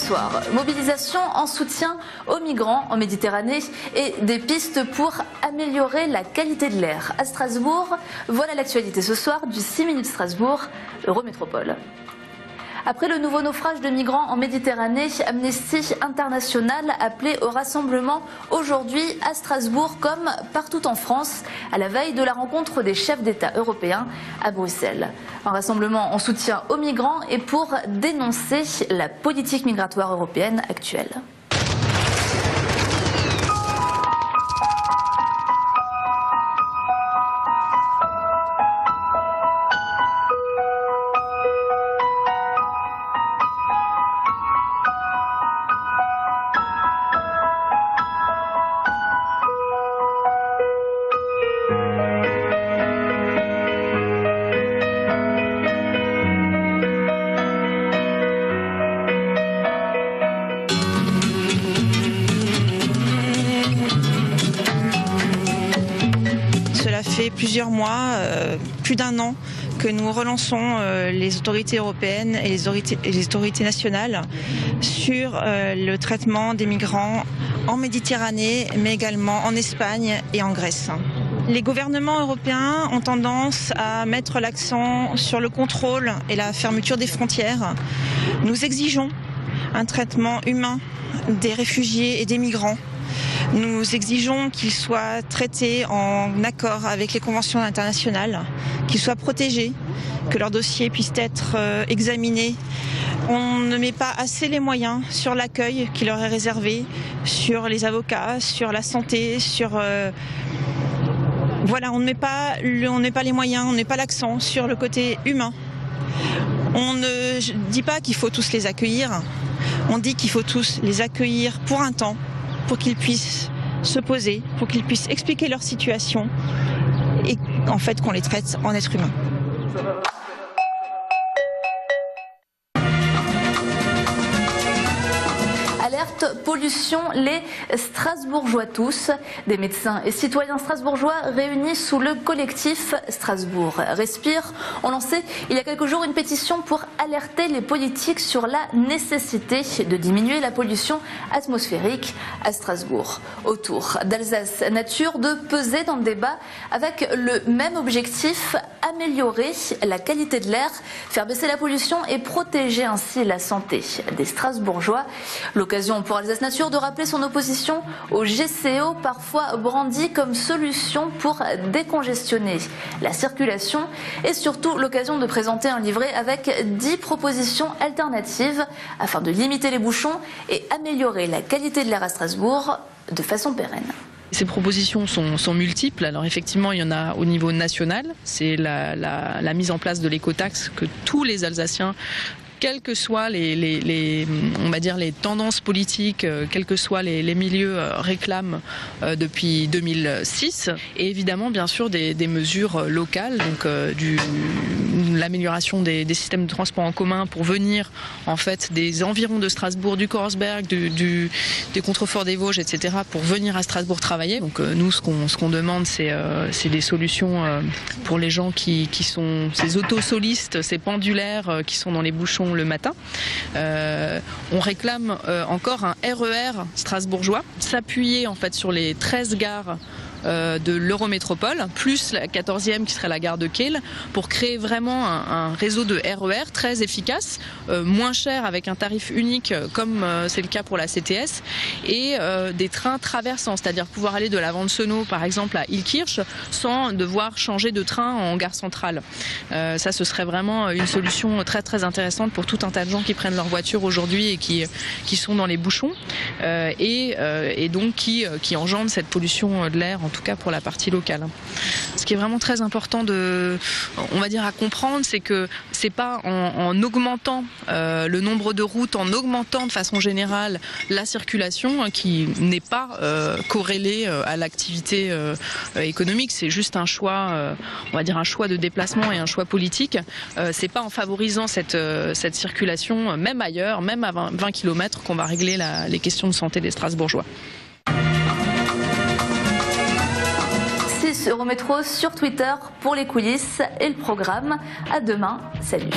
soir. Mobilisation en soutien aux migrants en Méditerranée et des pistes pour améliorer la qualité de l'air à Strasbourg. Voilà l'actualité ce soir du 6 minutes Strasbourg, Eurométropole. Après le nouveau naufrage de migrants en Méditerranée, Amnesty International appelait au rassemblement aujourd'hui à Strasbourg comme partout en France, à la veille de la rencontre des chefs d'État européens à Bruxelles. Un rassemblement en soutien aux migrants et pour dénoncer la politique migratoire européenne actuelle. Cela fait plusieurs mois, plus d'un an, que nous relançons les autorités européennes et les autorités nationales sur le traitement des migrants en Méditerranée, mais également en Espagne et en Grèce. Les gouvernements européens ont tendance à mettre l'accent sur le contrôle et la fermeture des frontières. Nous exigeons un traitement humain des réfugiés et des migrants. Nous exigeons qu'ils soient traités en accord avec les conventions internationales, qu'ils soient protégés, que leurs dossiers puissent être examinés. On ne met pas assez les moyens sur l'accueil qui leur est réservé, sur les avocats, sur la santé, sur... Voilà, on ne met pas les moyens, on ne met pas l'accent sur le côté humain. On ne dit pas qu'il faut tous les accueillir, on dit qu'il faut tous les accueillir pour un temps, pour qu'ils puissent se poser, pour qu'ils puissent expliquer leur situation et en fait qu'on les traite en êtres humains. Alerte pollution, les Strasbourgeois tous. Des médecins et citoyens strasbourgeois réunis sous le collectif Strasbourg Respire ont lancé il y a quelques jours une pétition pour alerter les politiques sur la nécessité de diminuer la pollution atmosphérique à Strasbourg. Autour d'Alsace Nature de peser dans le débat avec le même objectif, améliorer la qualité de l'air, faire baisser la pollution et protéger ainsi la santé des Strasbourgeois. L'occasion pour Alsace Nature de rappeler son opposition au GCO, parfois brandi comme solution pour décongestionner la circulation, et surtout l'occasion de présenter un livret avec 10 propositions alternatives afin de limiter les bouchons et améliorer la qualité de l'air à Strasbourg de façon pérenne. Ces propositions sont multiples. Alors effectivement, il y en a au niveau national. C'est la mise en place de l'écotaxe que tous les Alsaciens, quelles que soient on va dire les tendances politiques, quels que soient les milieux, réclament depuis 2006. Et évidemment, bien sûr, des mesures locales, donc l'amélioration des systèmes de transport en commun pour venir en fait des environs de Strasbourg, du Korsberg, des contreforts des Vosges, etc. pour venir à Strasbourg travailler. Donc nous, ce qu'on demande, c'est des solutions pour les gens qui sont ces autosolistes, ces pendulaires qui sont dans les bouchons le matin. On réclame encore un RER strasbourgeois, s'appuyer en fait sur les 13 gares de l'Eurométropole, plus la 14e qui serait la gare de Kehl, pour créer vraiment un réseau de RER très efficace, moins cher avec un tarif unique comme c'est le cas pour la CTS, et des trains traversants, c'est-à-dire pouvoir aller de la Vansenau par exemple à Ilkirch sans devoir changer de train en gare centrale. Ça, ce serait vraiment une solution très très intéressante pour tout un tas de gens qui prennent leur voiture aujourd'hui et qui sont dans les bouchons et donc qui engendrent cette pollution de l'air, en tout cas pour la partie locale. Ce qui est vraiment très important on va dire à comprendre, c'est que c'est pas en augmentant le nombre de routes, en augmentant de façon générale la circulation qui n'est pas corrélée à l'activité économique. C'est juste un choix, on va dire un choix de déplacement et un choix politique. C'est pas en favorisant cette circulation, même ailleurs, même à 20 km, qu'on va régler les questions de santé des Strasbourgeois. Eurométro sur Twitter pour les coulisses et le programme. À demain. Salut.